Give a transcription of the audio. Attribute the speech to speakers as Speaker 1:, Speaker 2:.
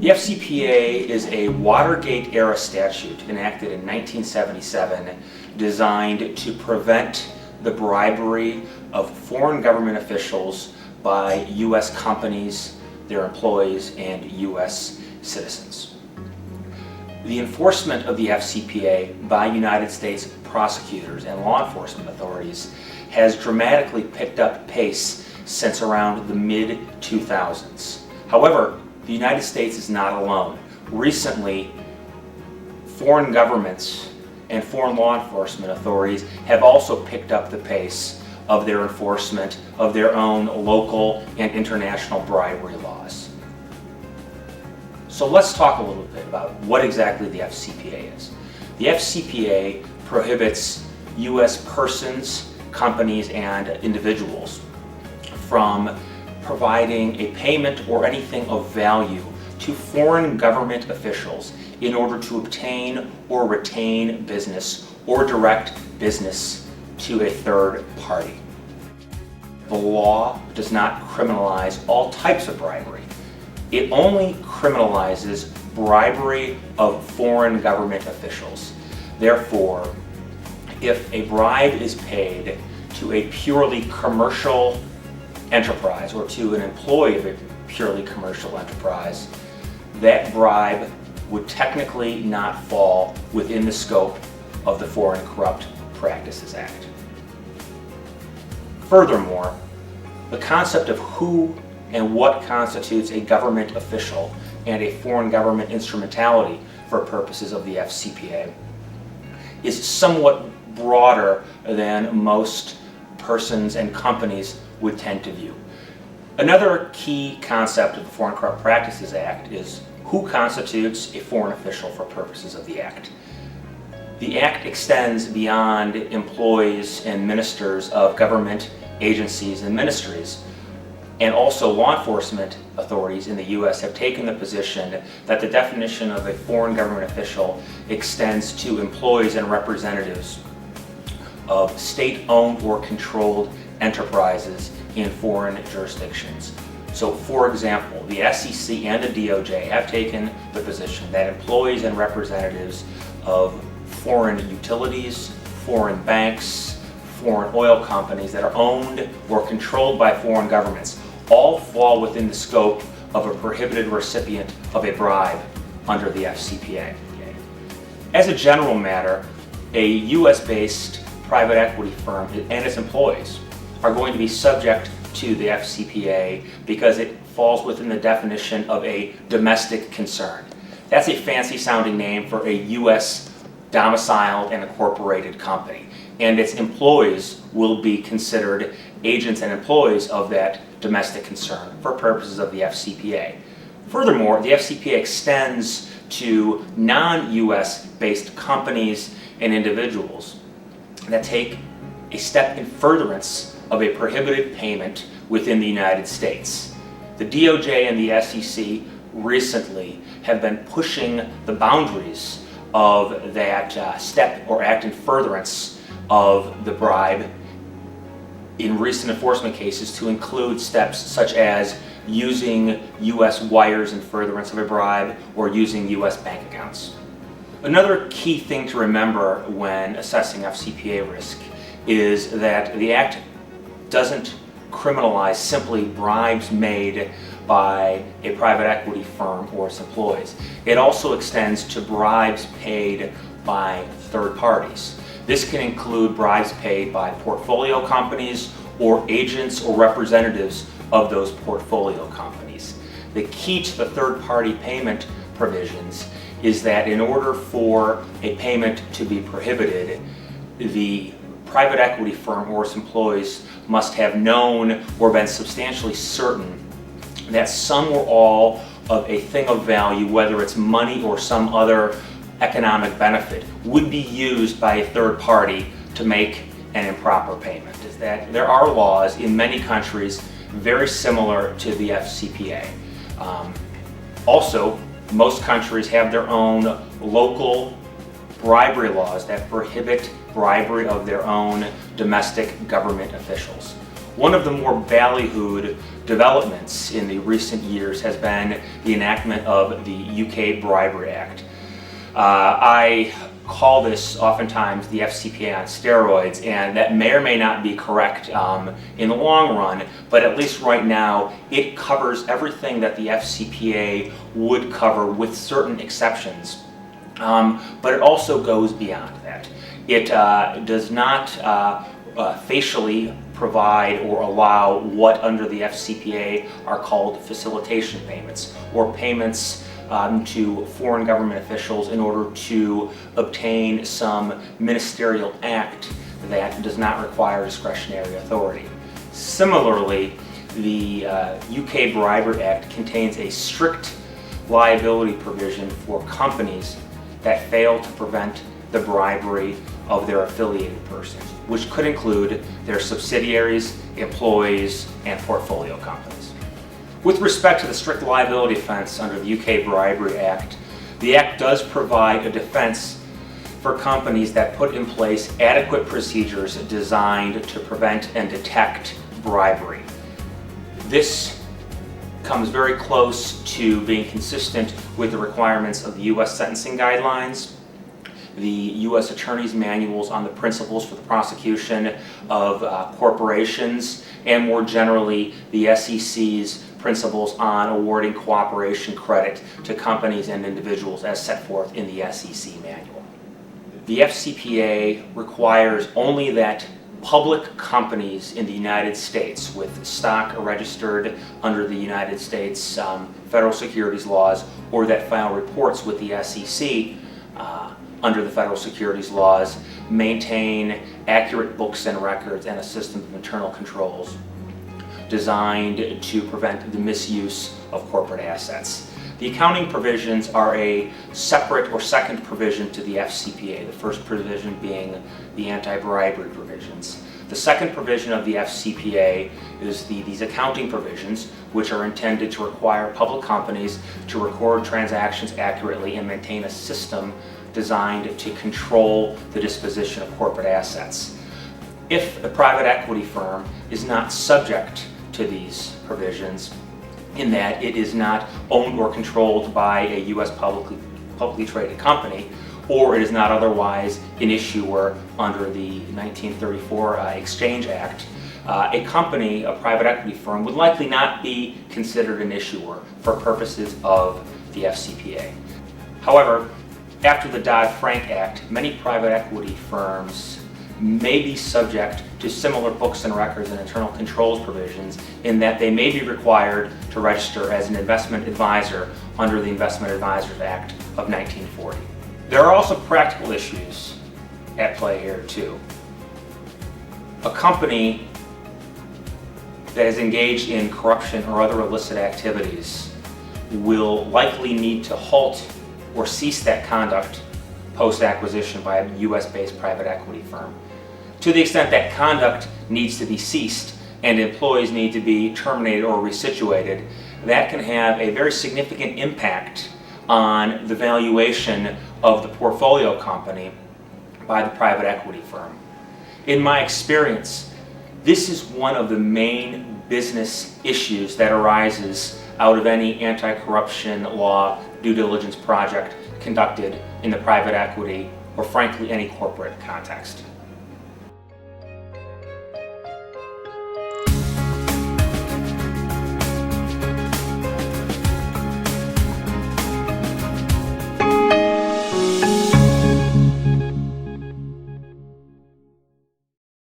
Speaker 1: The FCPA is a Watergate-era statute enacted in 1977 designed to prevent the bribery of foreign government officials by U.S. companies, their employees, and U.S. citizens. The enforcement of the FCPA by United States prosecutors and law enforcement authorities has dramatically picked up pace since around the mid-2000s. However, the United States is not alone. Recently, foreign governments and foreign law enforcement authorities have also picked up the pace of their enforcement of their own local and international bribery laws. So let's talk a little bit about what exactly the FCPA is. The FCPA prohibits U.S. persons, companies, and individuals from providing a payment or anything of value to foreign government officials in order to obtain or retain business or direct business to a third party. The law does not criminalize all types of bribery. It only criminalizes bribery of foreign government officials. Therefore, if a bribe is paid to a purely commercial enterprise or to an employee of a purely commercial enterprise, that bribe would technically not fall within the scope of the Foreign Corrupt Practices Act. Furthermore, the concept of who and what constitutes a government official and a foreign government instrumentality for purposes of the FCPA is somewhat broader than most persons and companies would tend to view. Another key concept of the Foreign Corrupt Practices Act is who constitutes a foreign official for purposes of the Act. The Act extends beyond employees and ministers of government agencies and ministries, and also law enforcement authorities in the U.S. have taken the position that the definition of a foreign government official extends to employees and representatives of state-owned or controlled enterprises in foreign jurisdictions. So, for example, the SEC and the DOJ have taken the position that employees and representatives of foreign utilities, foreign banks, foreign oil companies that are owned or controlled by foreign governments all fall within the scope of a prohibited recipient of a bribe under the FCPA. As a general matter, a U.S.-based private equity firm and its employees are going to be subject to the FCPA because it falls within the definition of a domestic concern. That's a fancy sounding name for a U.S. domiciled and incorporated company, and its employees will be considered agents and employees of that domestic concern for purposes of the FCPA. Furthermore, the FCPA extends to non-U.S. based companies and individuals that take a step in furtherance of a prohibited payment within the United States. The DOJ and the SEC recently have been pushing the boundaries of that step or act in furtherance of the bribe in recent enforcement cases to include steps such as using U.S. wires in furtherance of a bribe or using U.S. bank accounts. Another key thing to remember when assessing FCPA risk is that the Act doesn't criminalize simply bribes made by a private equity firm or its employees. It also extends to bribes paid by third parties. This can include bribes paid by portfolio companies or agents or representatives of those portfolio companies. The key to the third-party payment provisions is that in order for a payment to be prohibited, the private equity firm or its employees must have known or been substantially certain that some or all of a thing of value, whether it's money or some other economic benefit, would be used by a third party to make an improper payment. Is that there are laws in many countries very similar to the FCPA. Also, most countries have their own local bribery laws that prohibit bribery of their own domestic government officials. One of the more ballyhooed developments in the recent years has been the enactment of the UK Bribery Act. I call this oftentimes the FCPA on steroids, and that may or may not be correct in the long run, but at least right now it covers everything that the FCPA would cover with certain exceptions. But it also goes beyond that. It does not facially provide or allow what under the FCPA are called facilitation payments, or payments to foreign government officials in order to obtain some ministerial act that does not require discretionary authority. Similarly, the UK Bribery Act contains a strict liability provision for companies that fail to prevent the bribery of their affiliated persons, which could include their subsidiaries, employees, and portfolio companies. With respect to the strict liability offense under the UK Bribery Act, the Act does provide a defense for companies that put in place adequate procedures designed to prevent and detect bribery. This comes very close to being consistent with the requirements of the U.S. sentencing guidelines, the U.S. Attorney's manuals on the principles for the prosecution of corporations, and more generally the SEC's principles on awarding cooperation credit to companies and individuals as set forth in the SEC manual. The FCPA requires only that public companies in the United States with stock registered under the United States federal securities laws, or that file reports with the SEC under the federal securities laws, maintain accurate books and records and a system of internal controls designed to prevent the misuse of corporate assets. The accounting provisions are a separate or second provision to the FCPA, the first provision being the anti-bribery provisions. The second provision of the FCPA is these accounting provisions, which are intended to require public companies to record transactions accurately and maintain a system designed to control the disposition of corporate assets. If a private equity firm is not subject to these provisions, in that it is not owned or controlled by a U.S. publicly traded company, or it is not otherwise an issuer under the 1934 Exchange Act, a company, a private equity firm, would likely not be considered an issuer for purposes of the FCPA. However, after the Dodd-Frank Act, many private equity firms may be subject to similar books and records and internal controls provisions, in that they may be required to register as an investment advisor under the Investment Advisors Act of 1940. There are also practical issues at play here too. A company that is engaged in corruption or other illicit activities will likely need to halt or cease that conduct post-acquisition by a US-based private equity firm. To the extent that conduct needs to be ceased and employees need to be terminated or resituated, that can have a very significant impact on the valuation of the portfolio company by the private equity firm. In my experience, this is one of the main business issues that arises out of any anti-corruption law due diligence project conducted in the private equity or frankly any corporate context.